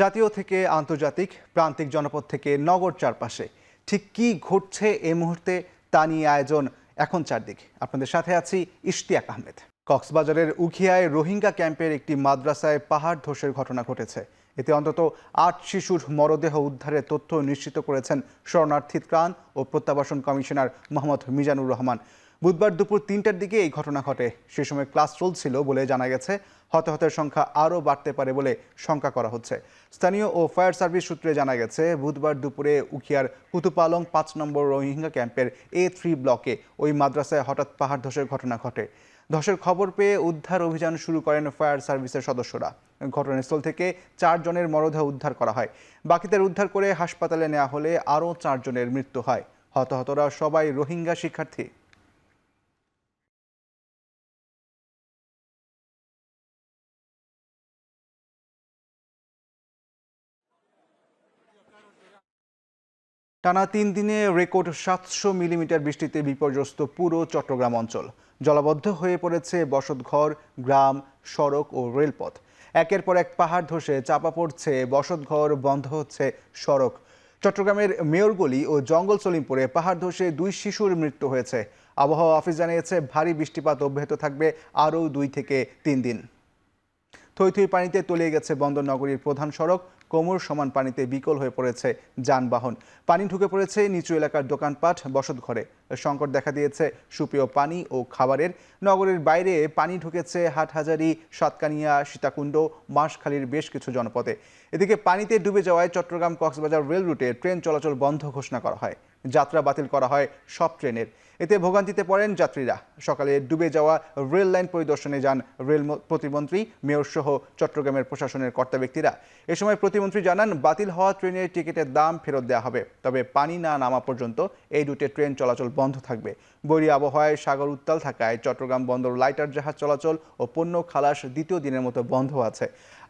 জাতীয় থেকে আন্তর্জাতিক, প্রান্তিক জনপদ থেকে নগর চারপাশে ঠিক কি ঘটছে এই মুহূর্তে তা নিয়ে আয়োজন এখন চারদিক। আপনাদের সাথে আছি ইশতিয়াক আহমেদ। কক্সবাজারের উখিয়ায় রোহিঙ্গা ক্যাম্পের একটি মাদ্রাসায় পাহাড় ধসের ঘটনা ঘটেছে। এতে অন্তত ৮ শিশুর মরদেহ উদ্ধারের তথ্য নিশ্চিত করেছেন শরণার্থী ত্রাণ ও প্রত্যাবাসন কমিশনার মোহাম্মদ মিজানুর রহমান। বুধবার দুপুর ৩টার দিকে এই ঘটনা ঘটে। সে সময় ক্লাস চলছিল বলে জানা গেছে। হতাহতের সংখ্যা আরও বাড়তে পারে বলে শঙ্কা করা হচ্ছে। স্থানীয় ও ফায়ার সার্ভিস সূত্রে জানা গেছে, বুধবার দুপুরে উখিয়ার কুতুপালং ৫ নম্বর রোহিঙ্গা ক্যাম্পের A3 ব্লকে ওই মাদ্রাসায় হঠাৎ পাহাড় ধসের ঘটনা ঘটে। ধসের খবর পেয়ে উদ্ধার অভিযান শুরু করেন ফায়ার সার্ভিসের সদস্যরা। ঘটনাস্থল থেকে ৪ জনের মরদেহ উদ্ধার করা হয়। বাকিদের উদ্ধার করে হাসপাতালে নেওয়া হলে আরও ৪ জনের মৃত্যু হয়। হতাহতরা সবাই রোহিঙ্গা শিক্ষার্থী। টানা ৩ দিনে রেকর্ড ৭০০ মিলিমিটার বৃষ্টিতে বিপর্যস্ত পুরো চট্টগ্রাম অঞ্চল। জলাবদ্ধ হয়ে পড়েছে বসতঘর, গ্রাম, সড়ক ও রেলপথ। একের পর এক পাহাড় ধসে চাপা পড়ছে বসতঘর, বন্ধ হচ্ছে সড়ক। চট্টগ্রামের মেয়রগলি ও জঙ্গল সলিমপুরে পাহাড় ধসে ২ শিশুর মৃত্যু হয়েছে। আবহাওয়া অফিস জানিয়েছে, ভারী বৃষ্টিপাত অব্যাহত থাকবে আরও ২ থেকে ৩ দিন। থই থই পানিতে তলিয়ে গেছে বন্দর নগরীর প্রধান সড়ক। কোমর সমান পানিতে বিকল হয়ে পড়েছে যানবাহন। পানি ঢুকে পড়েছে নিচু এলাকার দোকানপাট, বসতঘরে। সংকট দেখা দিয়েছে সুপেয় পানি ও খাবারের। নগরের বাইরে পানি ঢুকেছে হাটহাজারী, সাতকানিয়া, সীতাকুণ্ড, মাসখালীর বেশ কিছু জনপদে। এদিকে পানিতে ডুবে যাওয়ায় চট্টগ্রাম কক্সবাজার রেল রুটে ট্রেন চলাচল বন্ধ ঘোষণা করা হয়। যাত্রা বাতিল করা হয় সব ট্রেনের। এতে ভোগান্তিতে পড়েন যাত্রীরা। সকালে ডুবে যাওয়া রেল লাইন পরিদর্শনে যান রেল প্রতিমন্ত্রী, মেয়র সহ চট্টগ্রামের প্রশাসনের কর্তা ব্যক্তিরা। এ সময় প্রতিমন্ত্রী জানান, বাতিল হওয়া ট্রেনের টিকিটের দাম ফেরত দেওয়া হবে, তবে পানি না নামা পর্যন্ত এই রুটে ট্রেন চলাচল বন্ধ থাকবে। বৈরী আবহাওয়ায় সাগর উত্তাল থাকায় চট্টগ্রাম বন্দর লাইটার জাহাজ চলাচল ও পণ্য খালাস দ্বিতীয় দিনের মতো বন্ধ আছে।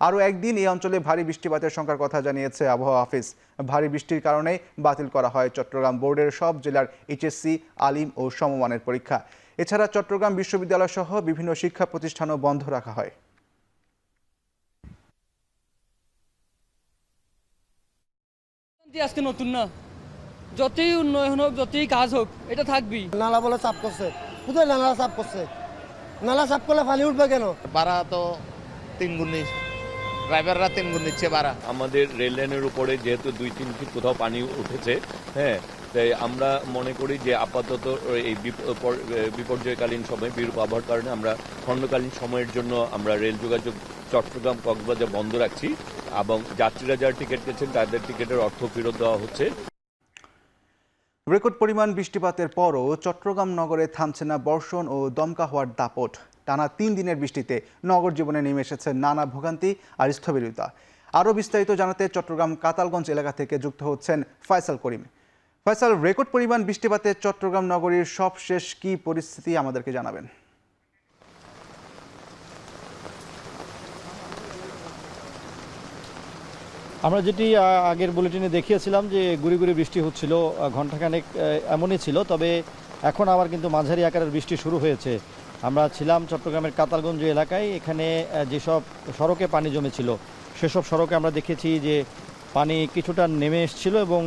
আরও একদিন এই অঞ্চলে ভারী বৃষ্টিপাতের সংখ্যার কথা জানিয়েছে আবহাওয়া অফিস। ভারী বৃষ্টির কারণে বাতিল করা হয় চট্টগ্রাম বোর্ডের সব জেলার HSC, আলিম ও সমমানের পরীক্ষা। এছাড়া চট্টগ্রাম বিশ্ববিদ্যালয় সহ বিভিন্ন শিক্ষা প্রতিষ্ঠানও বন্ধ রাখা হয়। আজকে নতুন না, যতই উন্নয়ন হোক, যতই কাজ হোক, এটা থাকবেই। নালা বলে চাপ করছে, কোথায় নালা চাপ করছে? নালা চাপ করলে পানি উঠবে কেন? ভাড়া তো ৩ গুণ, ড্রাইভাররা ৩ গুণ নিচ্ছে ভাড়া। আমাদের রেল লাইনের উপরে যেহেতু ২-৩ ফিট কোথাও পানি উঠেছে, হ্যাঁ, তাই আমরা মনে করি যে আপাতত এই বিপর্যয়কালীন সময় বিরূপ আবহাওয়ার কারণে আমরা খণ্ডকালীন সময়ের জন্য আমরা রেল যোগাযোগ চট্টগ্রাম কক্সবাজার বন্ধ রাখছি এবং যাত্রীরা যারা টিকিট কেটেছেন তাদের টিকিটের অর্থ ফেরত দেওয়া হচ্ছে। রেকর্ড পরিমাণ বৃষ্টিপাতের পরও চট্টগ্রাম নগরে থামছে না বর্ষণ ও দমকা হওয়ার দাপট। টানা ৩ দিনের বৃষ্টিতে নগর জীবনে নেমে এসেছে নানা ভোগান্তি আর স্থবিরতা। আরও বিস্তারিত জানাতে চট্টগ্রাম কাতালগঞ্জ এলাকা থেকে যুক্ত হচ্ছেন ফয়সাল করিম। ফয়সাল, রেকর্ড পরিমাণ বৃষ্টিপাতে চট্টগ্রাম নগরীর সবশেষ কি পরিস্থিতি আমাদেরকে জানাবেন? আমরা যেটি আগের বুলেটিনে দেখিয়েছিলাম যে গুড়ি গুড়ি বৃষ্টি হচ্ছিল, ঘণ্টাখানেক এমনই ছিল, তবে এখন আবার কিন্তু মাঝারি আকারের বৃষ্টি শুরু হয়েছে। আমরা ছিলাম চট্টগ্রামের কাতালগঞ্জ এলাকায়। এখানে যেসব সড়কে পানি জমেছিল সেসব সড়কে আমরা দেখেছি যে পানি কিছুটা নেমে এসেছিল এবং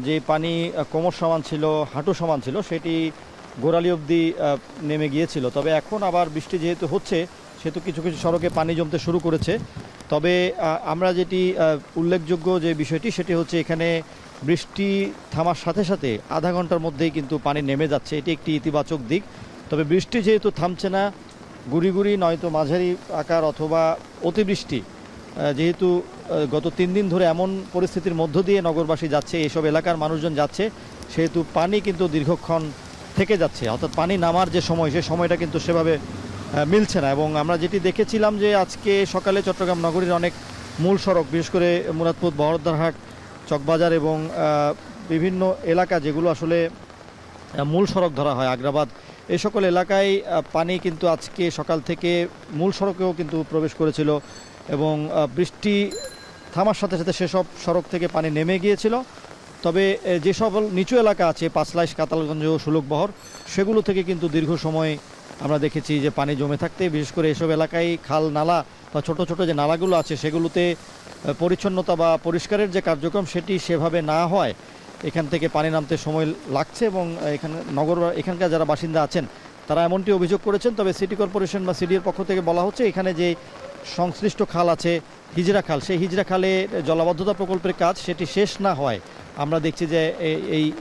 যে পানি কোমর সমান ছিল, হাঁটু সমান ছিল, সেটি গোড়ালি অবধি নেমে গিয়েছিল। তবে এখন আবার বৃষ্টি যেহেতু হচ্ছে সেহেতু কিছু কিছু সড়কে পানি জমতে শুরু করেছে। তবে আমরা যেটি উল্লেখযোগ্য যে বিষয়টি সেটি হচ্ছে, এখানে বৃষ্টি থামার সাথে সাথে আধা ঘন্টার মধ্যেই কিন্তু পানি নেমে যাচ্ছে। এটি একটি ইতিবাচক দিক। তবে বৃষ্টি যেহেতু থামছে না, গুড়ি গুড়ি নয়তো মাঝারি আকার অথবা অতিবৃষ্টি যেহেতু গত ৩ দিন ধরে এমন পরিস্থিতির মধ্য দিয়ে নগরবাসী যাচ্ছে, এসব এলাকার মানুষজন যাচ্ছে, সেহেতু পানি কিন্তু দীর্ঘক্ষণ থেকে যাচ্ছে। অর্থাৎ পানি নামার যে সময়, সে সময়টা কিন্তু সেভাবে মিলছে না। এবং আমরা যেটি দেখেছিলাম যে আজকে সকালে চট্টগ্রাম নগরীর অনেক মূল সড়ক, বিশেষ করে মুরাদপুর, বহদ্দারহাট, চকবাজার এবং বিভিন্ন এলাকা যেগুলো আসলে মূল সড়ক ধরা হয়, আগ্রাবাদ, এই সকল এলাকায় পানি কিন্তু আজকে সকাল থেকে মূল সড়কেও কিন্তু প্রবেশ করেছিল এবং বৃষ্টি থামার সাথে সাথে সেসব সড়ক থেকে পানি নেমে গিয়েছিল। তবে যে সকল নিচু এলাকা আছে, পাঁচলাইশ, কাতালগঞ্জ, সুলুকবহর, সেগুলো থেকে কিন্তু দীর্ঘ সময় আমরা দেখেছি যে পানি জমে থাকতে, বিশেষ করে এসব এলাকায় খাল, নালা বা ছোট ছোট যে নালাগুলো আছে সেগুলোতে পরিচ্ছন্নতা বা পরিষ্কারের যে কার্যক্রম সেটি সেভাবে না হয় এখান থেকে পানি নামতে সময় লাগছে এবং এখানকার যারা বাসিন্দা আছেন তারা এমনটি অভিযোগ করেছেন। তবে সিটি কর্পোরেশন বা সিডিএর পক্ষ থেকে বলা হচ্ছে এখানে যে সংশ্লিষ্ট খাল আছে হিজরা খাল, সেই হিজরা খালে জলাবদ্ধতা প্রকল্পের কাজ সেটি শেষ না হয় আমরা দেখছি যে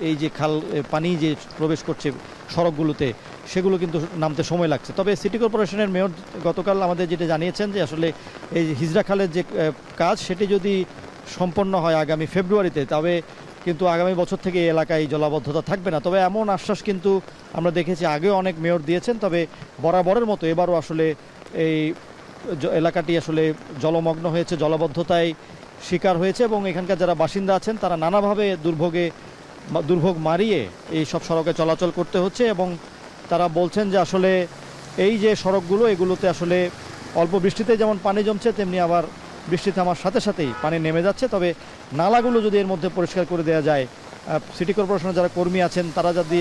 এই যে খাল পানি যে প্রবেশ করছে সড়কগুলোতে সেগুলো কিন্তু নামতে সময় লাগছে। তবে সিটি কর্পোরেশনের মেয়র গতকাল আমাদের যেটা জানিয়েছেন যে আসলে এই হিজরা খালের যে কাজ সেটি যদি সম্পন্ন হয় আগামী ফেব্রুয়ারিতে তবে কিন্তু আগামী বছর থেকে এই এলাকায় জলাবদ্ধতা থাকবে না। তবে এমন আশ্বাস কিন্তু আমরা দেখেছি আগেও অনেক মেয়র দিয়েছেন। তবে বরাবরের মতো এবারও আসলে এই এলাকাটি আসলে জলমগ্ন হয়েছে, জলাবদ্ধতায় শিকার হয়েছে এবং এখানকার যারা বাসিন্দা আছেন তারা নানাভাবে দুর্ভোগ মারিয়ে এই সব সড়কে চলাচল করতে হচ্ছে এবং তারা বলছেন যে আসলে এই যে সড়কগুলো এগুলোতে আসলে অল্প বৃষ্টিতে যেমন পানি জমছে তেমনি আবার বৃষ্টি থামার সাথে সাথেই পানি নেমে যাচ্ছে। তবে নালাগুলো যদি এর মধ্যে পরিষ্কার করে দেওয়া যায়, সিটি কর্পোরেশনের যারা কর্মী আছেন তারা যদি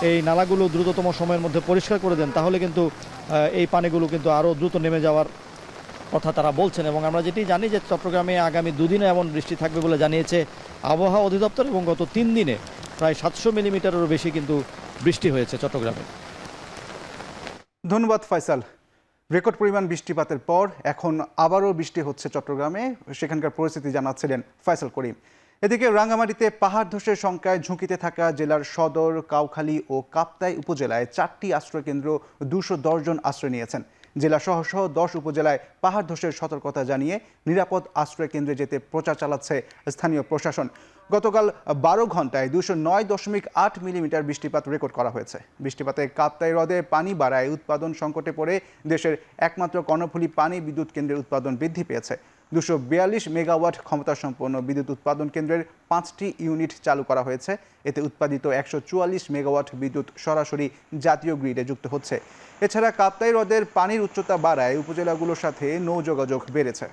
এই নালাগুলো দ্রুততম সময়ের মধ্যে পরিষ্কার করে দেন তাহলে কিন্তু এই পানিগুলো কিন্তু আরও দ্রুত নেমে যাওয়ার কথা তারা বলছেন। এবং আমরা যেটি জানি যে চট্টগ্রামে আগামী দুদিনে এমন বৃষ্টি থাকবে বলে জানিয়েছে আবহাওয়া অধিদপ্তর এবং গত 3 দিনে প্রায় 700 মিলিমিটারেরও বেশি কিন্তু বৃষ্টি হয়েছে চট্টগ্রামে। ধন্যবাদ ফয়সাল। রেকর্ড পরিমাণ বৃষ্টিপাতের পর এখন আবারও বৃষ্টি হচ্ছে চট্টগ্রামে, সেখানকার পরিস্থিতি জানাচ্ছিলেন ফয়সাল করিম। এদিকে রাঙ্গামাটিতে পাহাড় ধসের শঙ্কায় ঝুঁকিতে থাকা জেলার সদর, কাউখালী ও কাপ্তাই উপজেলায় 4টি আশ্রয়কেন্দ্র 210 জন আশ্রয় নিয়েছেন। জেলা সহ 10 উপজেলায় পাহাড় ধসের সতর্কতা জানিয়ে নিরাপদ আশ্রয় কেন্দ্রে যেতে প্রচার চালাচ্ছে স্থানীয় প্রশাসন। গতকাল 12 ঘন্টায় 209.8 মিলিমিটার বৃষ্টিপাত রেকর্ড করা হয়েছে। বৃষ্টিপাতে কাপ্তাই হ্রদে পানি বাড়ায় উৎপাদন সংকটে পড়ে দেশের একমাত্র কর্ণফুলী পানি বিদ্যুৎ কেন্দ্রের উৎপাদন বৃদ্ধি পেয়েছে। 242 মেগাওয়াট ক্ষমতাসম্পন্ন বিদ্যুৎ উৎপাদন কেন্দ্রের 5টি ইউনিট চালু করা হয়েছে। এতে উৎপাদিত 144 মেগাওয়াট বিদ্যুৎ সরাসরি জাতীয় গ্রিডে যুক্ত হচ্ছে। এছাড়া কাপ্তাই হ্রদের পানির উচ্চতা বাড়ায় উপজেলাগুলোর সাথে নৌ যোগাযোগ বেড়েছে।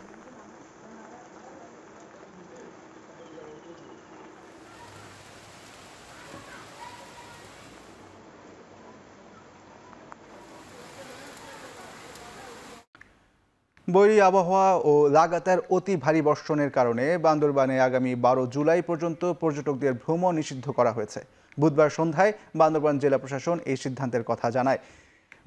বৈরী আবহাওয়া ও লাগাতার অতি ভারী বর্ষণের কারণে বান্দরবানে আগামী 12 জুলাই পর্যন্ত পর্যটকদের ভ্রমণ নিষিদ্ধ করা হয়েছে। বুধবার সন্ধ্যায় বান্দরবান জেলা প্রশাসন এই সিদ্ধান্তের কথা জানায়।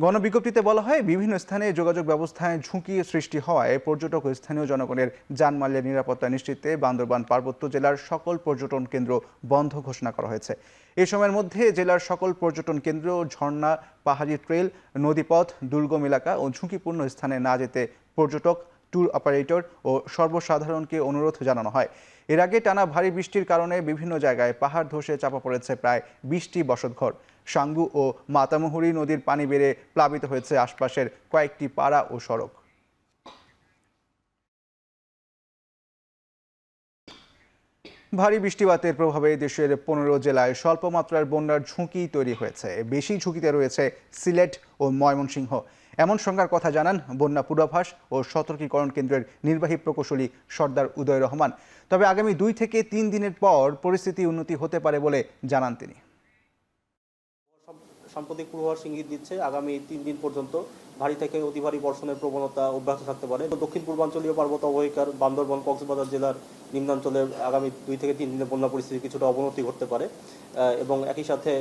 গণবিজ্ঞপ্তিতে বলা হয়, বিভিন্ন স্থানে যোগাযোগ ব্যবস্থায় ঝুঁকি সৃষ্টি হওয়ায় পর্যটক ও স্থানীয় জনগণের জানমালের নিরাপত্তা নিশ্চিতে বান্দরবান পার্বত্য জেলার সকল পর্যটন কেন্দ্র বন্ধ ঘোষণা করা হয়েছে। এই সময়ের মধ্যে জেলার সকল পর্যটন কেন্দ্র, ঝর্ণা, পাহাড়ি ট্রেল, নদীপথ, দুর্গম এলাকা ও ঝুঁকিপূর্ণ স্থানে না যেতে পর্যটক, ট্যুর অপারেটর ও সর্বসাধারণকে অনুরোধ জানানো হয়। এর আগে টানা ভারী বৃষ্টির কারণে বিভিন্ন জায়গায় পাহাড় ধসে চাপা পড়েছে প্রায় 20টি বসতঘর। সাঙ্গু ও মাতামুহুরী নদীর পানি বেড়ে প্লাবিত হয়েছে আশপাশের কয়েকটি পাড়া ও সড়ক। ভারী বৃষ্টিপাতের প্রভাবে দেশের 15 জেলায় স্বল্প মাত্রার বন্যার ঝুঁকি তৈরি হয়েছে। বেশি ঝুঁকিতে রয়েছে সিলেট ও ময়মনসিংহ। এমন সংখ্যার কথা জানান বন্যা পূর্বাভাস ও সতর্কীকরণ কেন্দ্রের নির্বাহী প্রকৌশলী সর্দার উদয় রহমান। তবে আগামী 2 থেকে 3 দিনের পর পরিস্থিতি উন্নতি হতে পারে বলে জানান তিনি। সাম্প্রতিক পূর্বাভাস ইঙ্গিত দিচ্ছে আগামী 3 দিন পর্যন্ত ভারী থেকে অতি ভারী বর্ষণের প্রবণতা অব্যাহত থাকতে পারে। দক্ষিণ পূর্বাঞ্চলীয় পার্বত্য অববাহিকার বান্দরবান, কক্সবাজার জেলার নিম্নাঞ্চলে আগামী 2 থেকে 3 দিনে বন্যা পরিস্থিতি কিছুটা অবনতি ঘটতে পারে এবং একই সাথে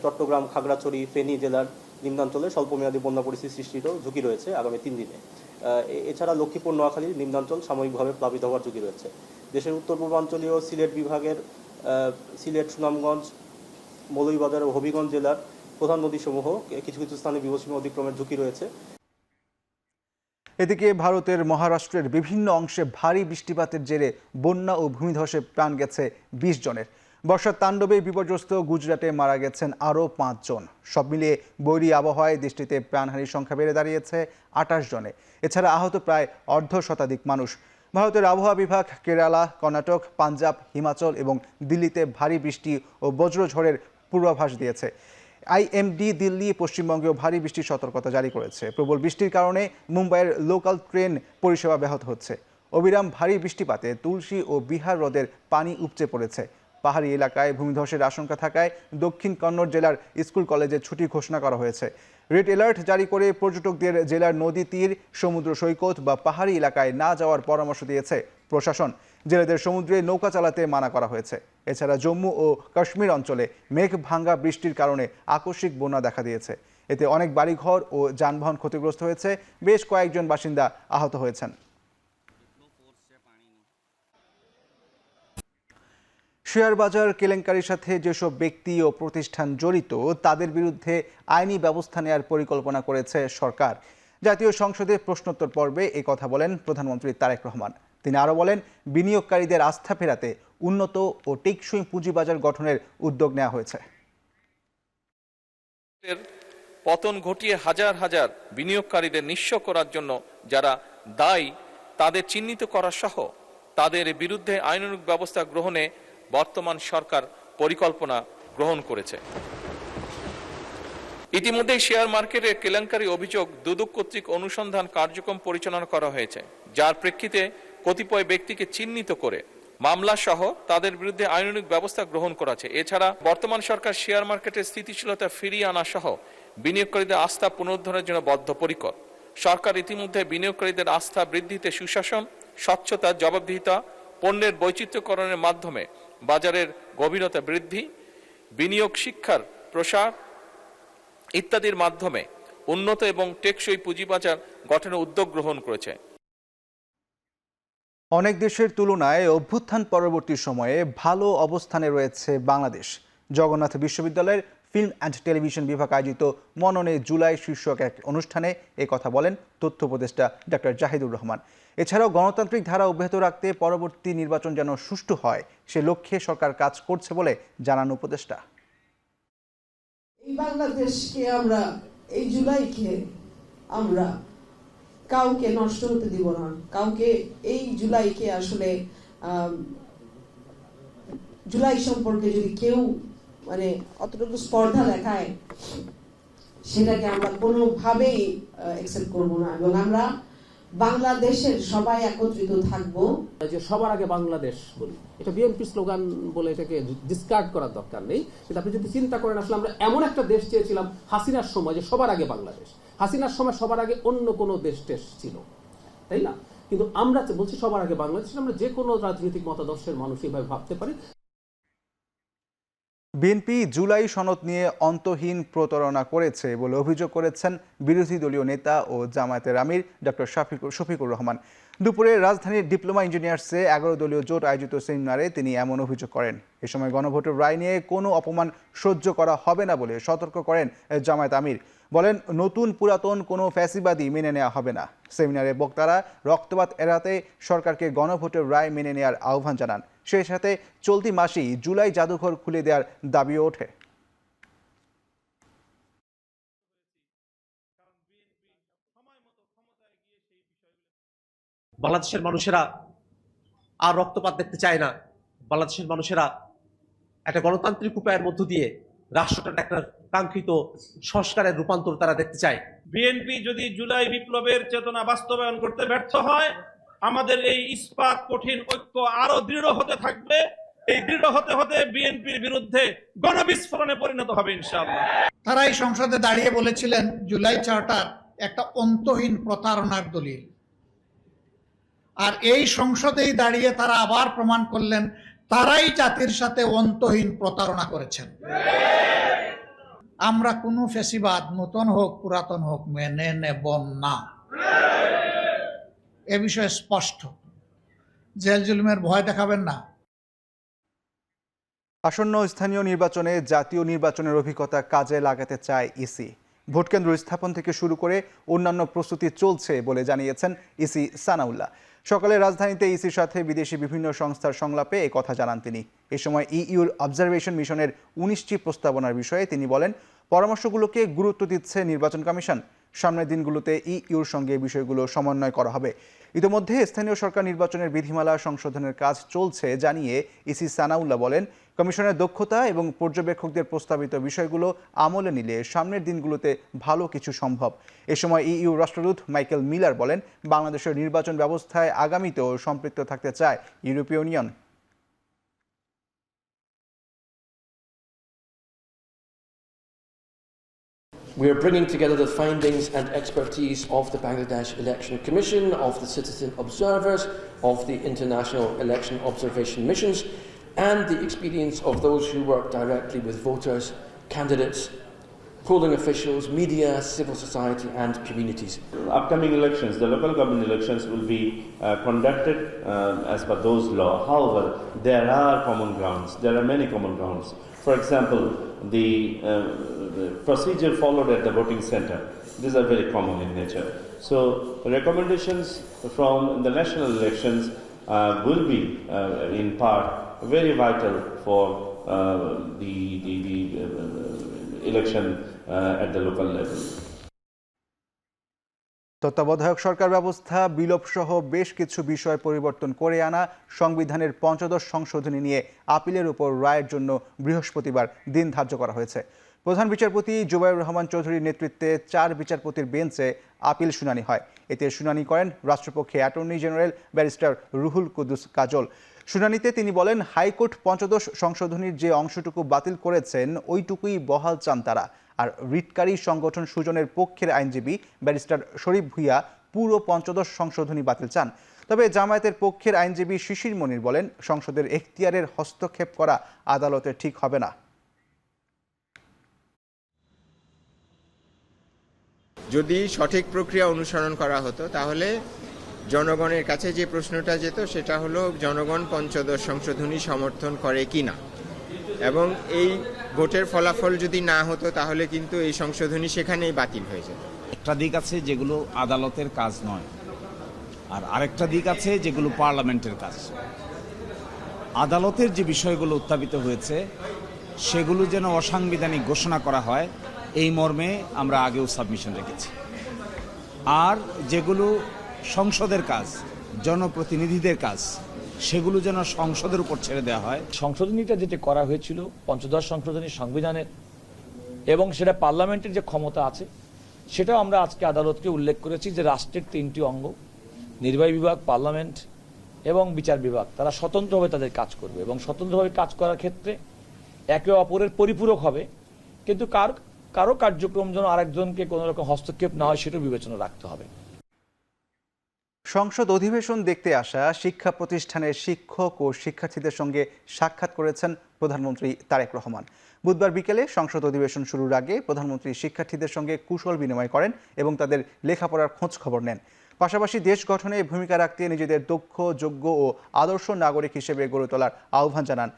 চট্টগ্রাম, খাগড়াছড়ি, ফেনী জেলার নিম্নাঞ্চলে স্বল্পমেয়াদী বন্যা পরিস্থিতি সৃষ্টিরও ঝুঁকি রয়েছে আগামী 3 দিনে। এছাড়া লক্ষ্মীপুর, নোয়াখালীর নিম্নাঞ্চল সাময়িকভাবে প্লাবিত হওয়ার ঝুঁকি রয়েছে। দেশের উত্তর পূর্বাঞ্চলীয় সিলেট বিভাগের সিলেট, সুনামগঞ্জ, মৌলভীবাজার ও হবিগঞ্জ জেলার প্রধান নদীসমূহ কিছু কিছু স্থানে বিপদসীমা অতিক্রমের ঝুঁকি রয়েছে। এদিকে ভারতের মহারাষ্ট্রের বিভিন্ন অংশে ভারী বৃষ্টিপাতের জেরে বন্যা ও ভূমিধসে প্রাণ গেছে 20 জনের। বর্ষার তাণ্ডবে বিপর্যস্ত গুজরাটে মারা গেছেন আরও 5 জন। সব মিলিয়ে বৈরী আবহাওয়ায় দেশটিতে প্রাণহানির সংখ্যা বেড়ে দাঁড়িয়েছে 28 জনে। এছাড়া আহত প্রায় অর্ধশতাধিক মানুষ। ভারতের আবহাওয়া বিভাগ কেরালা, কর্ণাটক, পাঞ্জাব, হিমাচল এবং দিল্লিতে ভারী বৃষ্টি ও বজ্রঝড়ের পূর্বাভাস দিয়েছে। আইএমডি দিল্লি, পশ্চিমবঙ্গেও ভারী বৃষ্টির সতর্কতা জারি করেছে। প্রবল বৃষ্টির কারণে মুম্বাইয়ের লোকাল ট্রেন পরিষেবা ব্যাহত হচ্ছে। অবিরাম ভারী বৃষ্টিপাতে তুলসী ও বিহার হ্রদের পানি উপচে পড়েছে। পাহাড়ি এলাকায় ভূমিধসের আশঙ্কা থাকায় দক্ষিণ কন্নড় জেলার স্কুল কলেজে ছুটি ঘোষণা করা হয়েছে। রেড অ্যালার্ট জারি করে পর্যটকদের জেলার নদী তীর, সমুদ্র সৈকত বা পাহাড়ি এলাকায় না যাওয়ার পরামর্শ দিয়েছে প্রশাসন। জেলেদের সমুদ্রে নৌকা চালাতে মানা করা হয়েছে। এছাড়া জম্মু ও কাশ্মীর অঞ্চলে মেঘ ভাঙ্গা বৃষ্টির কারণে আকস্মিক বন্যা দেখা দিয়েছে। এতে অনেক বাড়িঘর ও যানবাহন ক্ষতিগ্রস্ত হয়েছে। বেশ কয়েকজন বাসিন্দা আহত হয়েছেন। শেয়ার বাজার কেলেঙ্কারির সাথে যেসব ব্যক্তি ও প্রতিষ্ঠান জড়িত তাদের বিরুদ্ধে আইনি ব্যবস্থা নেওয়ার পরিকল্পনা করেছে সরকার। জাতীয় সংসদে প্রশ্নোত্তর পর্বে এই কথা বলেন প্রধানমন্ত্রী তারেক রহমান। তিনি আরও বলেন, বিনিয়োগকারীদের আস্থা ফেরাতে উন্নত ও টেকসই পুঁজিবাজার গঠনের উদ্যোগ নেওয়া হয়েছে। পতন ঘটিয়ে হাজার হাজার বিনিয়োগকারীদের নিঃস্ব করার জন্য যারা দায়ী তাদের চিহ্নিত করা সহ তাদের বিরুদ্ধে আইনানুগ ব্যবস্থা গ্রহণে বর্তমান সরকার পরিকল্পনা গ্রহণ করেছে। ইতিমধ্যে শেয়ার মার্কেটের কেলেঙ্কারি অভিযোগ দুদক কর্তৃক অনুসন্ধান কার্যক্রম পরিচালনা করা হয়েছে, যার প্রেক্ষিতে কতিপয় ব্যক্তিকে চিহ্নিত করে মামলা সহ তাদের বিরুদ্ধে আইনানুগ ব্যবস্থা গ্রহণ করা হয়েছে। এছাড়া বর্তমান সরকার শেয়ার মার্কেটের স্থিতিশীলতা ফিরিয়ে আনা সহ বিনিয়োগকারীদের আস্থা পুনরুদ্ধারের জন্য বদ্ধপরিকর। সরকার ইতিমধ্যে বিনিয়োগকারীদের আস্থা বৃদ্ধিতে সুশাসন, স্বচ্ছতা, জবাবদিহিতা, পণ্যের বৈচিত্র্যকরণের মাধ্যমে বাজারের গভীরতা বৃদ্ধি, বিনিয়োগ শিক্ষার প্রসার ইত্যাদির মাধ্যমে উন্নত এবং টেকসই পুঁজিবাজার গঠনের উদ্যোগ গ্রহণ করেছে। অনেক দেশের তুলনায় অভ্যুত্থান পরবর্তী সময়ে ভালো অবস্থানে রয়েছে বাংলাদেশ। জগন্নাথ বিশ্ববিদ্যালয়ের ফিল্ম অ্যান্ড টেলিভিশন বিভাগ আয়োজিত মননে জুলাই শীর্ষক এক অনুষ্ঠানে কথা বলেন তথ্য উপদেষ্টা ডক্টর জাহিদুর রহমান। এছাড়াও গণতান্ত্রিক ধারা অব্যাহত রাখতে পরবর্তী নির্বাচন যেন সুষ্ঠু হয় সে লক্ষ্যে সরকার কাজ করছে বলে জানান উপদেষ্টা। এই বাংলাদেশকে আমরা, এই জুলাইকে আমরা কাউকে নষ্ট হতে দিব না, কাউকে এই জুলাইকে আসলে জুলাই সম্পর্কে যদি কেউ মানে অতটুকু স্পর্ধা দেখায় সেটাকে আমরা কোনোভাবেই অ্যাকসেপ্ট করব না, এবং আমরা বাংলাদেশের সবাই একত্রিত থাকবো। যে সবার আগে বাংলাদেশ বলি, এটা বিএনপি স্লোগান বলে এটাকে ডিসকার্ড করার দরকার নেই। কিন্তু আপনি যদি চিন্তা করেন, আসলে আমরা এমন একটা দেশ চেয়েছিলাম হাসিনার সময় যে সবার আগে বাংলাদেশ, হাসিনার সময় সবার আগে অন্য কোনো দেশ ছিল, তাই না? কিন্তু আমরা বলছি সবার আগে বাংলাদেশ। আমরা যে কোনো রাজনৈতিক মতাদর্শের মানুষ এইভাবে ভাবতে পারি। বিএনপি জুলাই সনদ নিয়ে অন্তহীন প্রতারণা করেছে বলে অভিযোগ করেছেন বিরোধী দলীয় নেতা ও জামায়াতের আমির ডক্টর শফিকুর রহমান। দুপুরে রাজধানীর ডিপ্লোমা ইঞ্জিনিয়ার্সে 11 দলীয় জোট আয়োজিত সেমিনারে তিনি এমন অভিযোগ করেন। এ সময় গণভোটের রায় নিয়ে কোনো অপমান সহ্য করা হবে না বলে সতর্ক করেন জামায়াত আমির। বলেন, নতুন পুরাতন কোনো ফ্যাসিবাদী মেনে নেওয়া হবে না। সেমিনারে বক্তারা রক্তপাত এড়াতে সরকারকে গণভোটের রায় মেনে নেওয়ার আহ্বান জানান। সেই সাথে চলতি মাসেই জুলাই জাদুঘর খুলে দেওয়ার দাবিও ওঠে। বাংলাদেশের মানুষেরা আর রক্তপাত দেখতে চায় না। বাংলাদেশের মানুষেরা একটা গণতান্ত্রিক উপায়ের মধ্য দিয়ে রাষ্ট্রটার একটা কাঙ্ক্ষিত সংস্কারের রূপান্তর তারা দেখতে চায়। বিএনপি যদি জুলাই বিপ্লবের চেতনা বাস্তবায়ন করতে ব্যর্থ হয়, আমাদের এই ইস্পাত কঠিন ঐক্য আরো দৃঢ় হতে থাকবে। এই দৃঢ় হতে হতে বিএনপির বিরুদ্ধে গণবিস্ফোরণে পরিণত হবে ইনশাআল্লাহ। তারা এই সংসদে দাঁড়িয়ে বলেছিলেন জুলাই চার্টার একটা অন্তহীন প্রতারণার দলিল, আর এই সংসদেই দাঁড়িয়ে তারা আবার প্রমাণ করলেন তারাই জাতির সাথে অন্তহীন প্রতারণা করেছেন। আমরা কোনো ফ্যাসিবাদ নতুন হোক পুরাতন হোক মেনে নেব না, এ বিষয়ে স্পষ্ট। জেল জুলুমের ভয় দেখাবেন না। আসন্ন স্থানীয় নির্বাচনে জাতীয় নির্বাচনের অভিজ্ঞতা কাজে লাগাতে চায় ইসি। ভোটকেন্দ্র স্থাপন থেকে শুরু করে অন্যান্য প্রস্তুতি চলছে বলে জানিয়েছেন ইসি সানাউল্লাহ। সকালে রাজধানীতে ইসির সাথে বিদেশি বিভিন্ন সংস্থার সংলাপে এই কথা জানান তিনি। এ সময় ইইউর অবজারভেশন মিশনের 19টি প্রস্তাবনার বিষয়ে তিনি বলেন, পরামর্শগুলোকে গুরুত্ব দিচ্ছে নির্বাচন কমিশন। সামনের দিনগুলোতে ইইউর সঙ্গে বিষয়গুলো সমন্বয় করা হবে। ইতিমধ্যে স্থানীয় সরকার নির্বাচনের বিধিমালা সংশোধনের কাজ চলছে জানিয়ে ইসি সানাউল্লাহ বলেন, কমিশনের দক্ষতা এবং পর্যবেক্ষকদের প্রস্তাবিত বিষয়গুলো আমলে নিলে সামনের দিনগুলোতে ভালো কিছু সম্ভব। এ সময় ইইউ রাষ্ট্রদূত মাইকেল মিলার বলেন, বাংলাদেশের নির্বাচন ব্যবস্থায় আগামীতেও সম্পৃক্ত থাকতে চায় ইউরোপীয় union. We are bringing together the findings and expertise of the Bangladesh Election Commission, of the citizen observers, of the international election observation missions, and the experience of those who work directly with voters, candidates, polling officials, media, civil society and communities. Upcoming elections, the local government elections will be conducted as per those law. However, there are common grounds. There are many common grounds. For example, the procedure followed at the voting center. These are very common in nature. So recommendations from the national elections will be in part very vital for the election at the local level. তত্ত্বাবধায়ক সরকার ব্যবস্থা বিলোপ সহ বেশ কিছু বিষয় পরিবর্তন করে আনা সংবিধানের ৫৫ সংশোধনী নিয়ে আপিলের উপর রায়ের জন্য বৃহস্পতিবার দিন ধার্য করা হয়েছে। প্রধান বিচারপতি জুবাইর রহমান চৌধুরীর নেতৃত্বে ৪ বিচারপতির বেঞ্চে আপিল শুনানি হয়। এতে শুনানি করেন রাষ্ট্রপক্ষে attorney general barrister Ruhul Kuddus Kajal. শুনানিতে তিনি বলেন, হাইকোর্ট ৫৫ সংশোধনীর যে অংশটুকু বাতিল করেছেন ওইটুকুই বহাল চান তারা। আর রিটকারী সংগঠন সুজনের পক্ষের আইনজীবী ব্যারিস্টার শরীফ ভুইয়া পুরো ৫৫ সংশোধনী বাতিল চান। তবে জামায়াতের পক্ষের আইনজীবী শিশির মনির বলেন, সংসদের এখতিয়ারের হস্তক্ষেপ করা আদালতে ঠিক হবে না। যদি সঠিক প্রক্রিয়া অনুসরণ করা হতো তাহলে জনগণের কাছে যে প্রশ্নটা যেত সেটা হলো জনগণ ৫৫ সংশোধনী সমর্থন করে কিনা, এবং এই ভোটের ফলাফল যদি না হতো তাহলে কিন্তু এই সংশোধনী সেখানেই বাতিল হয়ে যেত। একটা দিক আছে যেগুলো আদালতের কাজ নয়, আর আরেকটা দিক আছে যেগুলো পার্লামেন্টের কাজ। আদালতের যে বিষয়গুলো উত্থাপিত হয়েছে সেগুলো যেন অসাংবিধানিক ঘোষণা করা হয় এই মর্মে আমরা আগেও সাবমিশন রেখেছি। আর যেগুলো সংসদের কাজ, জনপ্রতিনিধিদের কাজ, সেগুলো যেন সংসদের উপর ছেড়ে দেওয়া হয়। সংশোধনীটা যেটা করা হয়েছিল ৫৫ সংশোধনী সংবিধানের, এবং সেটা পার্লামেন্টের যে ক্ষমতা আছে সেটাও আমরা আজকে আদালতকে উল্লেখ করেছি যে রাষ্ট্রের ৩টি অঙ্গ, নির্বাহী বিভাগ, পার্লামেন্ট এবং বিচার বিভাগ, তারা স্বতন্ত্রভাবে তাদের কাজ করবে এবং স্বতন্ত্রভাবে কাজ করার ক্ষেত্রে একে অপরের পরিপূরক হবে, কিন্তু কারো কার্যক্রম যেন আরেকজনকে কোনো রকম হস্তক্ষেপ না হয় সেটা বিবেচনা রাখতে হবে। সংসদ অধিবেশন দেখতে আসা শিক্ষা প্রতিষ্ঠানের শিক্ষক ও শিক্ষার্থীদের সঙ্গে সাক্ষাৎ করেছেন প্রধানমন্ত্রী তারেক রহমান। বুধবার বিকেলে সংসদ অধিবেশন শুরুর আগে প্রধানমন্ত্রী শিক্ষার্থীদের সঙ্গে কুশল বিনিময় করেন এবং তাদের লেখাপড়ার খোঁজ খবর নেন। পাশাপাশি দেশ গঠনে ভূমিকা রাখতে নিজেদের দক্ষ, যোগ্য ও আদর্শ নাগরিক হিসেবে গড়ে তোলার আহ্বান জানান।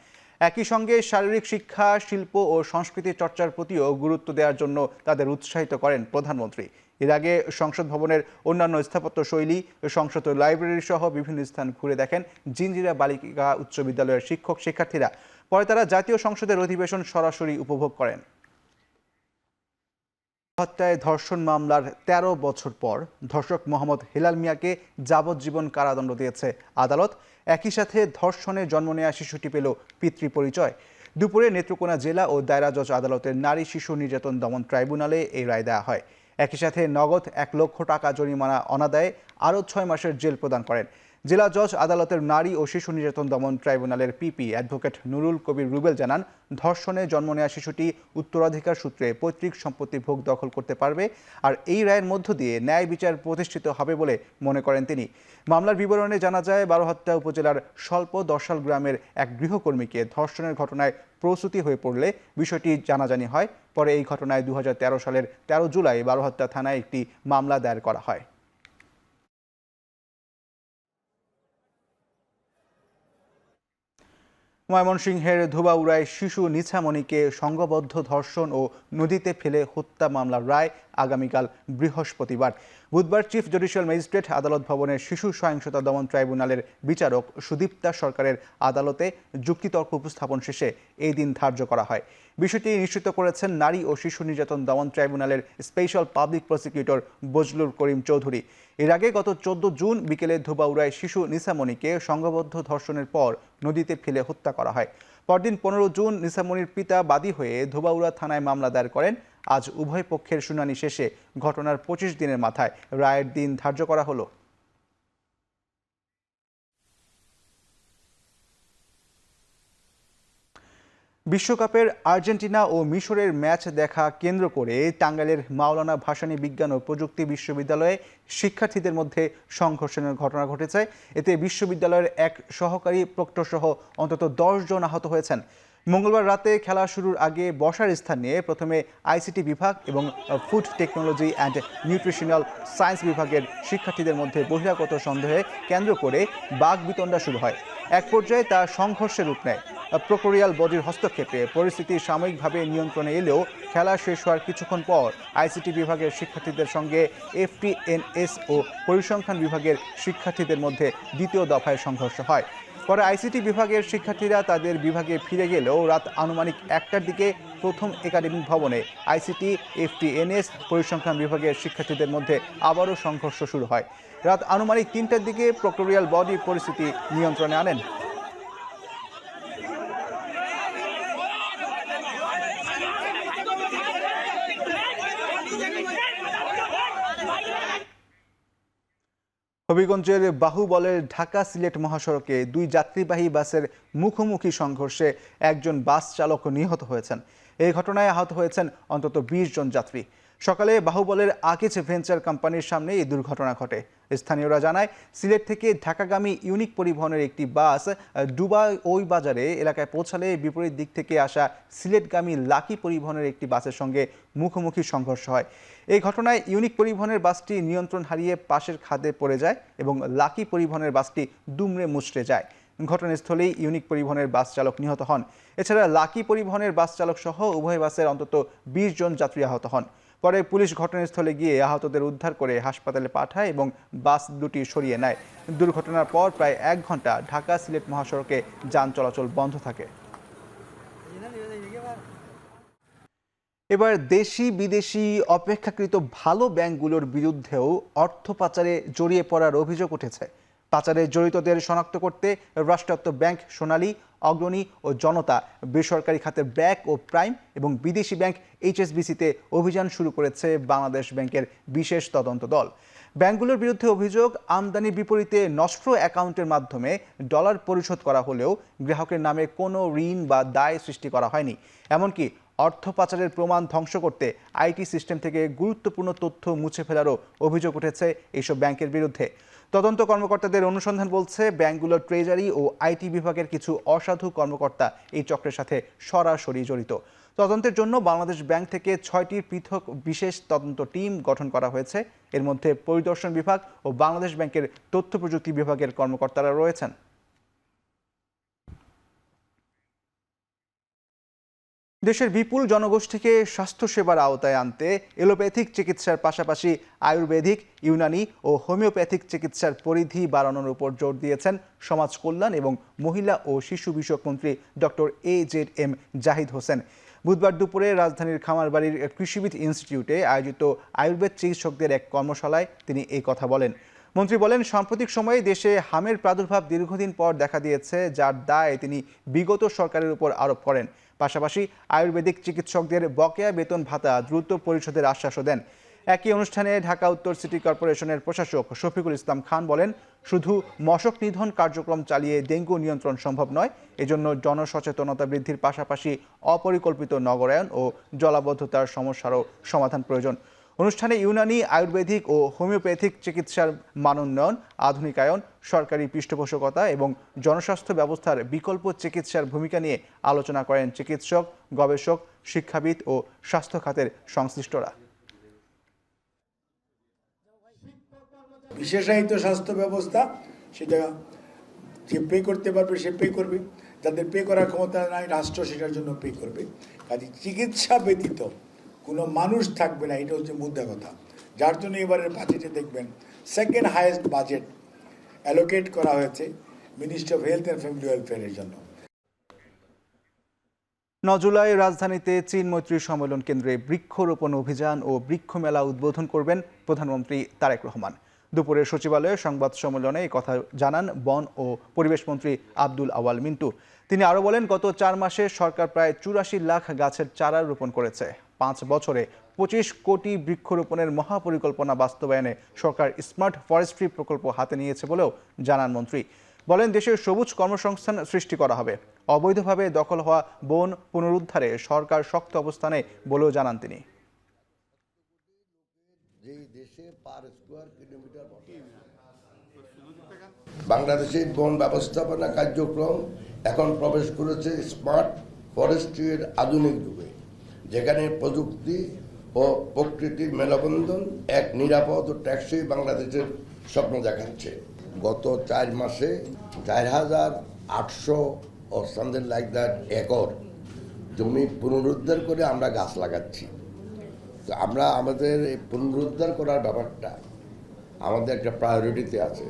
একই সঙ্গে শারীরিক শিক্ষা, শিল্প ও সংস্কৃতি চর্চার প্রতিও গুরুত্ব দেওয়ার জন্য তাদের উৎসাহিত করেন প্রধানমন্ত্রী। এর আগে সংসদ ভবনের অন্যান্য স্থাপত্য শৈলী, সংসদ লাইব্রেরি সহ বিভিন্ন স্থান ঘুরে দেখেন জিঞ্জিরা বালিকা উচ্চ বিদ্যালয়ের শিক্ষক শিক্ষার্থীরা। পরে তারা জাতীয় সংসদের অধিবেশন সরাসরি উপভোগ করেন। হত্যায় ধর্ষণ মামলার ১৩ বছর পর ধর্ষক মোহাম্মদ হেলাল মিয়াকে যাবজ্জীবন কারাদণ্ড দিয়েছে আদালত। একই সাথে ধর্ষণে জন্ম নেওয়া শিশুটি পেল পিতৃ পরিচয়। দুপুরে নেত্রকোনা জেলা ও দায়রা জজ আদালতের নারী শিশু নির্যাতন দমন ট্রাইব্যুনালে এই রায় দেওয়া হয়। একই সাথে নগদ ১ লক্ষ টাকা জরিমানা অনাদায়ে আরও ৬ মাসের জেল প্রদান করেন। জেলা জজ আদালতের নারী ও শিশু নির্যাতন দমন ট্রাইব্যুনালের পিপি অ্যাডভোকেট নুরুল কবির রুবেল জানান, ধর্ষণে জন্ম নেওয়া শিশুটি উত্তরাধিকার সূত্রে পৈতৃক সম্পত্তি ভোগ দখল করতে পারবে, আর এই রায়ের মধ্য দিয়ে ন্যায় বিচার প্রতিষ্ঠিত হবে বলে মনে করেন তিনি। মামলার বিবরণে জানা যায়, বারোহাট্টা উপজেলার স্বল্প দশাল গ্রামের এক গৃহকর্মীকে ধর্ষণের ঘটনায় প্রসূতি হয়ে পড়লে বিষয়টি জানাজানি হয়। পরে এই ঘটনায় ২০১৩ সালের ১৩ জুলাই বারোহাট্টা থানায় একটি মামলা দায়ের করা হয়। ময়মনসিংহের ধোবাউড়ায় শিশু নিছামণিকে সংঘবদ্ধ ধর্ষণ ও নদীতে ফেলে হত্যা মামলার রায় আগামীকাল বৃহস্পতিবার। বুধবার চিফ জুডিশিয়াল ম্যাজিস্ট্রেট আদালত ভবনের শিশু সহিংসতা দমন ট্রাইব্যুনালের বিচারক সুদীপ্তা সরকারের আদালতে যুক্তিতর্ক উপস্থাপন শেষে এই দিন ধার্য করা হয়। বিষয়টি নিশ্চিত করেছেন নারী ও শিশু নির্যাতন দমন ট্রাইব্যুনালের special public prosecutor Bazlur Karim Chowdhury. এর আগে গত ১৪ জুন বিকেলে ধোবাউড়ায় শিশু নিছামণিকে সংঘবদ্ধ ধর্ষণের পর নদীতে ফেলে হত্যা করা হয়। পরদিন ১৫ জুন নিছামণির পিতা বাদী হয়ে ধোবাউড়া থানায় মামলা দায়ের করেন। আজ উভয় পক্ষের শুনানি শেষে ঘটনার ২৫ দিনের মাথায় রায়ের দিন ধার্য করা হলো। বিশ্বকাপের আর্জেন্টিনা ও মিশরের ম্যাচ দেখা কেন্দ্র করে টাঙ্গাইলের মাওলানা ভাসানী বিজ্ঞান ও প্রযুক্তি বিশ্ববিদ্যালয়ে শিক্ষার্থীদের মধ্যে সংঘর্ষের ঘটনা ঘটেছে। এতে বিশ্ববিদ্যালয়ের এক সহকারী প্রক্টর সহ অন্তত 10 জন আহত হয়েছেন। মঙ্গলবার রাতে খেলা শুরুর আগে বসার স্থান নিয়ে প্রথমে আইসিটি বিভাগ এবং food technology and nutritional science বিভাগের শিক্ষার্থীদের মধ্যে বহিরাগত সন্দেহে কেন্দ্র করে বাকবিতণ্ডা শুরু হয়। এক পর্যায়ে তা সংঘর্ষের রূপ নেয়। প্রক্টোরিয়াল বডির হস্তক্ষেপে পরিস্থিতি সাময়িকভাবে নিয়ন্ত্রণে এলেও খেলা শেষ হওয়ার কিছুক্ষণ পর আইসিটি বিভাগের শিক্ষার্থীদের সঙ্গে এফটিএনএস ও পরিসংখ্যান বিভাগের শিক্ষার্থীদের মধ্যে দ্বিতীয় দফায় সংঘর্ষ হয়। পরে আইসিটি বিভাগের শিক্ষার্থীরা তাদের বিভাগে ফিরে গেলেও রাত আনুমানিক 1টার দিকে প্রথম একাডেমিক ভবনে আইসিটি, এফটিএনএস, পরিসংখ্যান বিভাগের শিক্ষার্থীদের মধ্যে আবারও সংঘর্ষ শুরু হয়। রাত আনুমানিক 3টার দিকে প্রক্টোরিয়াল বডি পরিস্থিতি নিয়ন্ত্রণে আনেন। হবিগঞ্জের বাহুবলের ঢাকা সিলেট মহাসড়কে 2 যাত্রীবাহী বাসের মুখোমুখি সংঘর্ষে একজন বাস চালক নিহত হয়েছেন। এই ঘটনায় আহত হয়েছেন অন্তত 20 জন যাত্রী। সকালে বাহুবলের আকিজ ভেঞ্চার কোম্পানির সামনে এই দুর্ঘটনা ঘটে। স্থানীয়রা জানায়, সিলেট থেকে ঢাকাগামী ইউনিক পরিবহনের একটি বাস ডুবা ওই বাজারে এলাকায় পৌঁছালে বিপরীত দিক থেকে আসা সিলেটগামী লাকি পরিবহনের একটি বাসের সঙ্গে মুখোমুখি সংঘর্ষ হয়। এই ঘটনায় ইউনিক পরিবহনের বাসটি নিয়ন্ত্রণ হারিয়ে পাশের খাদে পড়ে যায় এবং লাকি পরিবহনের বাসটি দুমড়ে মুচড়ে যায়। ঘটনাস্থলেই ইউনিক পরিবহনের বাস চালক নিহত হন। এছাড়া লাকি পরিবহনের বাস চালক সহ উভয় বাসের অন্তত 20 জন যাত্রী আহত হন। পরে পুলিশ ঘটনাস্থলে গিয়ে আহতদের উদ্ধার করে হাসপাতালে পাঠায় এবং বাস দুটি সরিয়ে নেয়। দুর্ঘটনার পর প্রায় 1 ঘন্টা ঢাকা সিলেট মহাসড়কে যান চলাচল বন্ধ থাকে। এবার দেশি বিদেশি অপেক্ষাকৃত ভালো ব্যাংকগুলোর বিরুদ্ধেও অর্থ পাচারে জড়িয়ে পড়ার অভিযোগ উঠেছে। পাচারে জড়িতদের শনাক্ত করতে রাষ্ট্রায়ত্ত ব্যাংক সোনালী, অগ্রণী ও জনতা, বেসরকারি খাতের ব্র্যাক ও প্রাইম এবং বিদেশি ব্যাংক এইচএসবিসিতে অভিযান শুরু করেছে বাংলাদেশ ব্যাংকের বিশেষ তদন্ত দল। ব্যাংকগুলোর বিরুদ্ধে অভিযোগ, আমদানির বিপরীতে নষ্ট অ্যাকাউন্টের মাধ্যমে ডলার পরিশোধ করা হলেও গ্রাহকের নামে কোনো ঋণ বা দায় সৃষ্টি করা হয়নি। এমনকি অর্থ পাচারের প্রমাণ ধ্বংস করতে আইটি সিস্টেম থেকে গুরুত্বপূর্ণ তথ্য মুছে ফেলারও অভিযোগ উঠেছে এইসব ব্যাংকের বিরুদ্ধে। তদন্ত কর্মকর্তাদের অনুসন্ধান বলছে, ব্যাংকগুলোর ট্রেজারি ও আইটি বিভাগের কিছু অসাধু কর্মকর্তা এই চক্রের সাথে সরাসরি জড়িত। তদন্তের জন্য বাংলাদেশ ব্যাংক থেকে 6টির পৃথক বিশেষ তদন্ত টিম গঠন করা হয়েছে। এর মধ্যে পরিদর্শন বিভাগ ও বাংলাদেশ ব্যাংকের তথ্য প্রযুক্তি বিভাগের কর্মকর্তারা রয়েছেন। দেশের বিপুল জনগোষ্ঠীকে স্বাস্থ্যসেবার আওতায় আনতে এলোপ্যাথিক চিকিৎসার পাশাপাশি আয়ুর্বেদিক, ইউনানি ও হোমিওপ্যাথিক চিকিৎসার পরিধি বাড়ানোর উপর জোর দিয়েছেন সমাজ কল্যাণ এবং মহিলা ও শিশু বিষয়ক মন্ত্রী ডক্টর AZM জাহিদ হোসেন। বুধবার দুপুরে রাজধানীর খামারবাড়ির কৃষিবিদ ইনস্টিটিউটে আয়োজিত আয়ুর্বেদ চিকিৎসকদের এক কর্মশালায় তিনি এই কথা বলেন। মন্ত্রী বলেন, সাম্প্রতিক সময়ে দেশে হামের প্রাদুর্ভাব দীর্ঘদিন পর দেখা দিয়েছে, যার দায় তিনি বিগত সরকারের উপর আরোপ করেন। পাশাপাশি আয়ুর্বেদিক চিকিৎসকদের বকেয়া বেতন ভাতা দ্রুত পরিশোধের আশ্বাসও দেন। একই অনুষ্ঠানে ঢাকা উত্তর সিটি কর্পোরেশনের প্রশাসক শফিকুল ইসলাম খান বলেন, শুধু মশক নিধন কার্যক্রম চালিয়ে ডেঙ্গু নিয়ন্ত্রণ সম্ভব নয়। এজন্য জনসচেতনতা বৃদ্ধির পাশাপাশি অপরিকল্পিত নগরায়ন ও জলাবদ্ধতার সমস্যারও সমাধান প্রয়োজন। অনুষ্ঠানে ইউনানি, আয়ুর্বেদিক ও হোমিওপ্যাথিক চিকিৎসার মানোন্নয়ন, আধুনিকায়ন, সরকারি পৃষ্ঠপোষকতা এবং জনস্বাস্থ্য ব্যবস্থার বিকল্প চিকিৎসার ভূমিকা নিয়ে আলোচনা করেন চিকিৎসক, গবেষক, শিক্ষাবিদ ও স্বাস্থ্য খাতের সংশ্লিষ্টরা। বিশেষায়িত স্বাস্থ্য ব্যবস্থা, সেটা যে পে করতে পারবে সে পে করবে, যাদের পে করার ক্ষমতা নাই রাষ্ট্র সেটার জন্য পে করবে। কাজে চিকিৎসা ব্যতীত কোনো মানুষ থাকবে না, এটা হচ্ছে মুদ্রা কথা। যার জন্য এবারের বাজেটে দেখবেন সেকেন্ড হাইয়েস্ট বাজেট অ্যালোকেট করা হয়েছে ministry of health and family ওয়েলফেয়ারের জন্য। 9 জুলাই রাজধানীতে চীন মৈত্রী সম্মেলন কেন্দ্রে বৃক্ষরোপণ অভিযান ও বৃক্ষ মেলা উদ্বোধন করবেন প্রধানমন্ত্রী তারেক রহমান। দুপুরে সচিবালয়ে সংবাদ সম্মেলনে এই কথা জানান বন ও পরিবেশ মন্ত্রী আব্দুল আওয়াল মিন্টু। তিনি আরও বলেন, গত 4 মাসে সরকার প্রায় 84 লাখ গাছের চারা রোপণ করেছে। 5 বছরে 25 কোটি বৃক্ষরোপণের মহাপরিকল্পনা বাস্তবায়নে সরকার স্মার্ট ফরেস্ট্রি প্রকল্প হাতে নিয়েছে বলেও জানান মন্ত্রী। বলেন, দেশের সবুজ কর্মসংস্থান সৃষ্টি করা হবে। অবৈধভাবে দখল হওয়া বন পুনরুদ্ধারে সরকার শক্ত অবস্থানে বলেও জানান তিনি। বাংলাদেশের বন ব্যবস্থাপনা কার্যক্রম এখন প্রবেশ করেছে স্মার্ট ফরেস্ট্রির আধুনিক যুগে, যেখানে প্রযুক্তি ও প্রকৃতির মেলবন্ধন এক নিরাপদ ও টেকসই বাংলাদেশের স্বপ্ন দেখাচ্ছে। গত 4 মাসে 4,800 ও সামথিং লাইক দ্যাট একর জমি পুনরুদ্ধার করে আমরা গাছ লাগাচ্ছি। তো আমরা আমাদের এই পুনরুদ্ধার করার ব্যাপারটা আমাদের একটা প্রায়োরিটিতে আছে।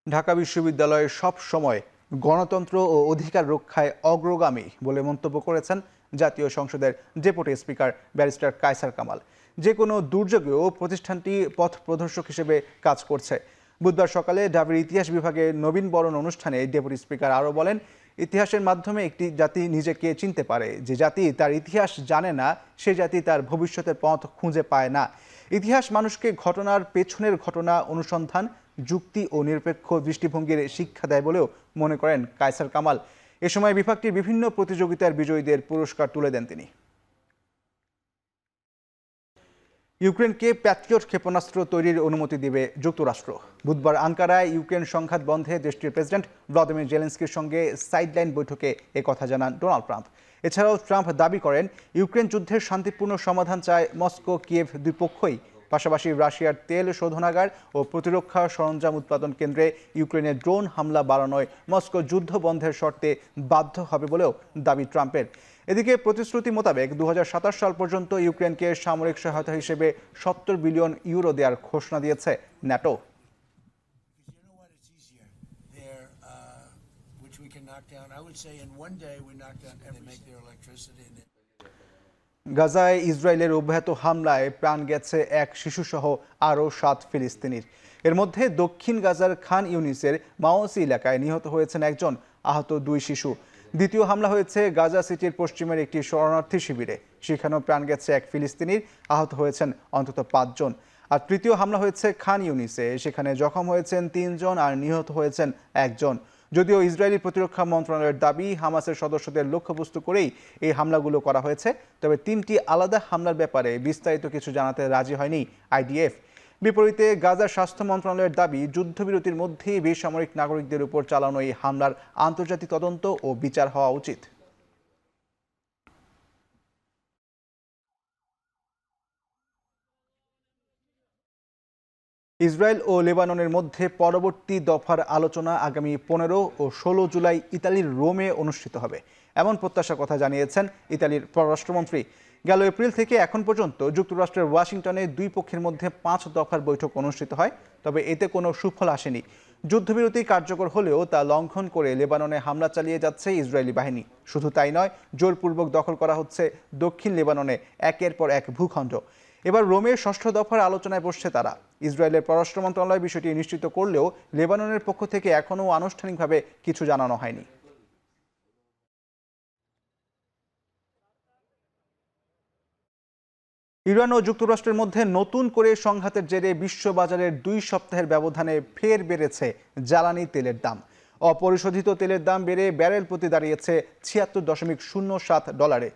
ঢাকা বিশ্ববিদ্যালয় সব সময় গণতন্ত্র ও অধিকার রক্ষায় অগ্রগামী বলে মন্তব্য করেছেন জাতীয় সংসদের deputy speaker barrister Kaiser Kamal. যে কোনো দুর্যোগেও প্রতিষ্ঠানটি পথ প্রদর্শক হিসেবে কাজ করছে। বুধবার সকালে ঢাবির ইতিহাস বিভাগে নবীনবরণ অনুষ্ঠানে ডেপুটি স্পিকার আরও বলেন, ইতিহাসের মাধ্যমে একটি জাতি নিজেকে চিনতে পারে। যে জাতি তার ইতিহাস জানে না, সে জাতি তার ভবিষ্যতের পথ খুঁজে পায় না। ইতিহাস মানুষকে ঘটনার পেছনের ঘটনা অনুসন্ধান, যুক্তি ও নিরপেক্ষ দৃষ্টিভঙ্গির শিক্ষা দেয় বলেও মনে করেন কায়সার কামাল। এ সময় বিভাগটির বিভিন্ন প্রতিযোগিতার বিজয়ীদের পুরস্কার তুলে দেন তিনি। ইউক্রেনকে প্যাট্রিয়ট ক্ষেপণাস্ত্র তৈরির অনুমতি দেবে যুক্তরাষ্ট্র। বুধবার আঙ্কারায় ইউক্রেন সংঘাত বন্ধে দেশটির প্রেসিডেন্ট ভ্লাদিমির জেলেনস্কির সঙ্গে সাইডলাইন বৈঠকে একথা জানান ডোনাল্ড ট্রাম্প। এছাড়াও ট্রাম্প দাবি করেন, ইউক্রেন যুদ্ধের শান্তিপূর্ণ সমাধান চায় মস্কো, কিয়েভ দুই পক্ষই। পাশাপাশি রাশিয়ার তেল শোধনাগার ও প্রতিরক্ষা সরঞ্জাম উৎপাদন কেন্দ্রে ইউক্রেনের ড্রোন হামলা বাড়ানোয় মস্কো যুদ্ধ বন্ধের শর্তে বাধ্য হবে বলেও দাবি ট্রাম্পের। এদিকে প্রতিশ্রুতি মোতাবেক 2027 সাল পর্যন্ত ইউক্রেনকে সামরিক সহায়তা হিসেবে 70 বিলিয়ন ইউরো দেওয়ার ঘোষণা দিয়েছে ন্যাটো। গাজায় ইসরায়েলের অব্যাহত হামলায় প্রাণ গেছে এক শিশুসহ আরও 7 ফিলিস্তিনির। এর মধ্যে দক্ষিণ গাজার খান ইউনিসের মাওসি এলাকায় নিহত হয়েছেন একজন, আহত 2 শিশু। দ্বিতীয় হামলা হয়েছে গাজা সিটির পশ্চিমের একটি শরণার্থী শিবিরে। সেখানেও প্রাণ গেছে এক ফিলিস্তিনির, আহত হয়েছেন অন্তত 5 জন। আর তৃতীয় হামলা হয়েছে খান ইউনিসে। সেখানে জখম হয়েছেন 3 জন আর নিহত হয়েছেন 1 জন। যদিও ইসরায়েলি প্রতিরক্ষা মন্ত্রণালয়ের দাবি, হামাসের সদস্যদের লক্ষ্যবস্তু করেই এই হামলাগুলো করা হয়েছে। তবে 3টি আলাদা হামলার ব্যাপারে বিস্তারিত কিছু জানাতে রাজি হয়নি আইডিএফ। বিপরীতে গাজার স্বাস্থ্য মন্ত্রণালয়ের দাবি, যুদ্ধবিরতির মধ্যেই বেসামরিক নাগরিকদের উপর চালানো এই হামলার আন্তর্জাতিক তদন্ত ও বিচার হওয়া উচিত। ইসরায়েল ও লেবাননের মধ্যে পরবর্তী দফার আলোচনা আগামী 15 ও 16 জুলাই ইতালির রোমে অনুষ্ঠিত হবে, এমন প্রত্যাশার কথা জানিয়েছেন ইতালির পররাষ্ট্রমন্ত্রী। গেল এপ্রিল থেকে এখন পর্যন্ত যুক্তরাষ্ট্রের ওয়াশিংটনে 2 পক্ষের মধ্যে 5 দফার বৈঠক অনুষ্ঠিত হয়। তবে এতে কোনো সুফল আসেনি। যুদ্ধবিরতি কার্যকর হলেও তা লঙ্ঘন করে লেবাননে হামলা চালিয়ে যাচ্ছে ইসরায়েলি বাহিনী। শুধু তাই নয়, জোরপূর্বক দখল করা হচ্ছে দক্ষিণ লেবাননে একের পর এক ভূখণ্ড। এবার রোমে 6ষ্ঠ দফার আলোচনায় বসছে তারা। ইসরায়েলের পররাষ্ট্র মন্ত্রণালয় বিষয়টি নিশ্চিত করলেও লেবাননের পক্ষ থেকে এখনও আনুষ্ঠানিকভাবে কিছু জানানো হয়নি। ইরান ও যুক্তরাষ্ট্রের মধ্যে নতুন করে সংঘাতের জেরে বিশ্ববাজারের 2 সপ্তাহের ব্যবধানে ফের বেড়েছে জ্বালানি তেলের দাম। অপরিশোধিত তেলের দাম বেড়ে ব্যারেল প্রতি দাঁড়িয়েছে $76.07।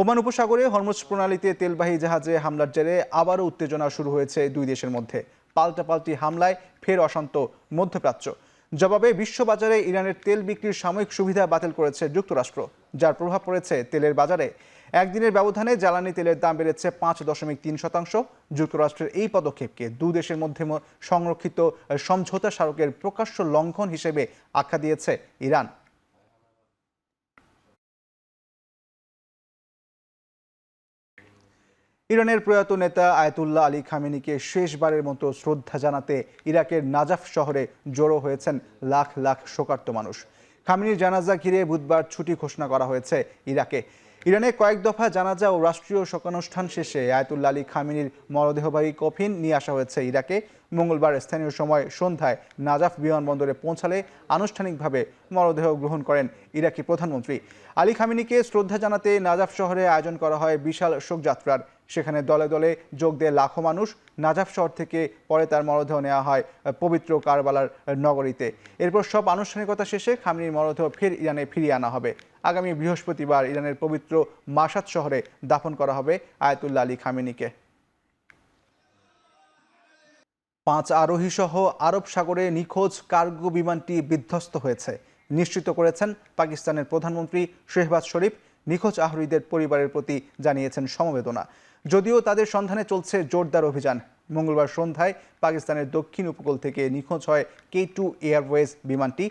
ওমান উপসাগরে হরমুজ প্রণালীতে তেলবাহী জাহাজে হামলার জেরে আবারও উত্তেজনা শুরু হয়েছে 2 দেশের মধ্যে। পাল্টাপাল্টি হামলায় ফের অশান্ত মধ্যপ্রাচ্য। জবাবে বিশ্ববাজারে ইরানের তেল বিক্রির সাময়িক সুবিধা বাতিল করেছে যুক্তরাষ্ট্র, যার প্রভাব পড়েছে তেলের বাজারে। একদিনের ব্যবধানে জ্বালানি তেলের দাম বেড়েছে 5.3%। যুক্তরাষ্ট্রের এই পদক্ষেপকে 2 দেশের মধ্যে সংরক্ষিত সমঝোতা স্মারকের প্রকাশ্য লঙ্ঘন হিসেবে আখ্যা দিয়েছে ইরান। ইরানের প্রয়াত নেতা আয়াতুল্লাহ আলী খামেনিকে শেষবারের মতো শ্রদ্ধা জানাতে ইরাকের নাজাফ শহরে জড়ো হয়েছেন লাখ লাখ শোকার্ত মানুষ। খামেনির জানাজা ঘিরে বুধবার ছুটি ঘোষণা করা হয়েছে ইরাকে। ইরানে কয়েক দফা জানাজা ও রাষ্ট্রীয় শোকানুষ্ঠান শেষে আয়াতুল্লাহ আলী খামেনির মরদেহবাহী কফিন নিয়ে আসা হয়েছে ইরাকে। মঙ্গলবার স্থানীয় সময় সন্ধ্যায় নাজাফ বিমানবন্দরে পৌঁছালে আনুষ্ঠানিকভাবে মরদেহ গ্রহণ করেন ইরাকি প্রধানমন্ত্রী। আলী খামেনিকে শ্রদ্ধা জানাতে নাজাফ শহরে আয়োজন করা হয় বিশাল শোকযাত্রার। সেখানে দলে দলে যোগ দিয়ে লাখো মানুষ। নাজাফ শহর থেকে পরে তার মরদেহ নেওয়া হয় পবিত্র কারবালার নগরীতে। এরপর সব আনুষ্ঠানিকতা শেষে খামেনির মরদেহ ফের ইরানে ফিরিয়ে আনা হবে। আগামী বৃহস্পতিবার ইরানের পবিত্র মাশাদ শহরে দাফন করা হবে আয়াতুল্লাহ আলী খামেনিকে। 5 আরোহী সহ আরব সাগরে নিখোঁজ কার্গো বিমানটি বিধ্বস্ত হয়েছে নিশ্চিত করেছেন পাকিস্তানের প্রধানমন্ত্রী শেহবাজ শরীফ। নিখোঁজ আরোহীদের পরিবারের প্রতি জানিয়েছেন সমবেদনা। যদিও তাদের সন্ধানে চলছে জোরদার অভিযান। মঙ্গলবার সন্ধ্যায় পাকিস্তানের দক্ষিণ উপকূল থেকে নিখোঁজ হয় K2 এয়ারওয়েজ বিমানটি।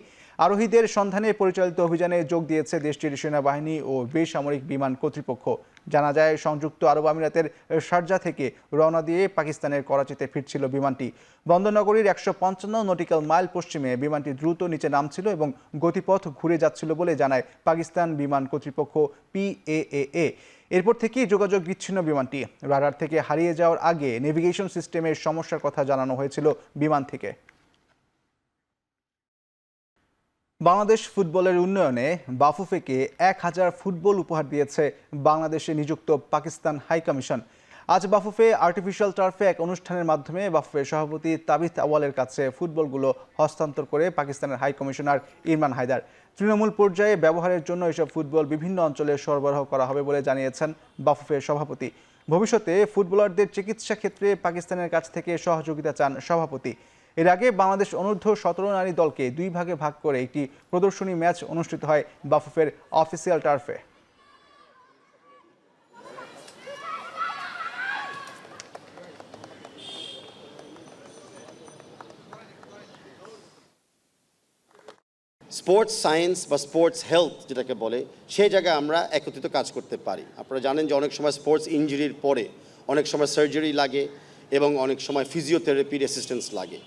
আরোহীদের সন্ধানে পরিচালিত অভিযানে যোগ দিয়েছে দেশটির সেনাবাহিনী ও বেসামরিক বিমান কর্তৃপক্ষ। জানা যায় সংযুক্ত আরব আমিরাতের শারজা থেকে রওনা দিয়ে পাকিস্তানের করাচিতে ফিরছিল বিমানটি। বন্দরনগরীর 155 নটিক্যাল মাইল পশ্চিমে বিমানটি দ্রুত নিচে নামছিল এবং গতিপথ ঘুরে যাচ্ছিল বলে জানায় পাকিস্তান বিমান কর্তৃপক্ষ PAAA। এরপর থেকেই যোগাযোগ বিচ্ছিন্ন বিমানটি। রাডার থেকে হারিয়ে যাওয়ার আগে নেভিগেশন সিস্টেমের সমস্যার কথা জানানো হয়েছিল বিমান থেকে। বাংলাদেশ ফুটবলের উন্নয়নে বাফুফেকে 1000 ফুটবল উপহার দিয়েছে বাংলাদেশে নিযুক্ত পাকিস্তান হাই কমিশন। আজ বাফুফে আর্টিফিশিয়াল টার্ফে এক অনুষ্ঠানের মাধ্যমে বাফুফের সভাপতি তাবিথ আওয়ালের কাছে ফুটবলগুলো হস্তান্তর করে পাকিস্তানের হাই কমিশনার ইমরান হায়দার। তৃণমূল পর্যায়ে ব্যবহারের জন্য এসব ফুটবল বিভিন্ন অঞ্চলে সরবরাহ করা হবে বলে জানিয়েছেন বাফুফের সভাপতি। ভবিষ্যতে ফুটবলারদের চিকিৎসা ক্ষেত্রে পাকিস্তানের কাছ থেকে সহযোগিতা চান সভাপতি। এর আগে বাংলাদেশ অনূর্ধ্ব 17 নারী দলকে 2 ভাগে ভাগ করে একটি প্রদর্শনী ম্যাচ অনুষ্ঠিত হয় বাফুফের অফিসিয়াল টার্ফে। স্পোর্টস সায়েন্স বা স্পোর্টস হেলথ যেটাকে বলে সেই জায়গায় আমরা একত্রিত কাজ করতে পারি। আপনারা জানেন যে অনেক সময় স্পোর্টস ইনজুরির পরে অনেক সময় সার্জারি লাগে এবং অনেক সময় ফিজিওথেরাপির অ্যাসিস্ট্যান্স লাগে।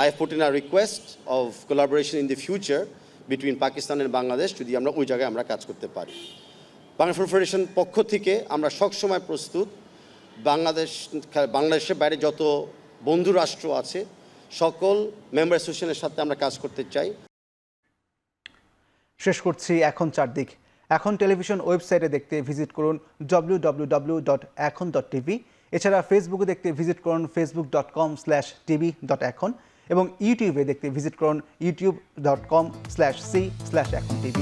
I have put in a request of collaboration in the future between Pakistan and Bangladesh যদি আমরা ওই জায়গায় আমরা কাজ করতে পারি। বাংলাদেশ ফুটবল ফেডারেশন পক্ষ থেকে আমরা সবসময় প্রস্তুত বাংলাদেশের বাইরে যত বন্ধু রাষ্ট্র আছে সকল মেম্বার অ্যাসোসিয়েশনের সাথে আমরা কাজ করতে চাই। শেষ করছি এখন চারদিক। এখন টেলিভিশন ওয়েবসাইটে দেখতে ভিজিট করুন www.ekhon.tv। এছাড়া ফেসবুকে দেখতে ভিজিট করুন facebook.com/tv.ekhon এবং ইউটিউবে দেখতে ভিজিট করুন youtube.com/c/ekhon tv।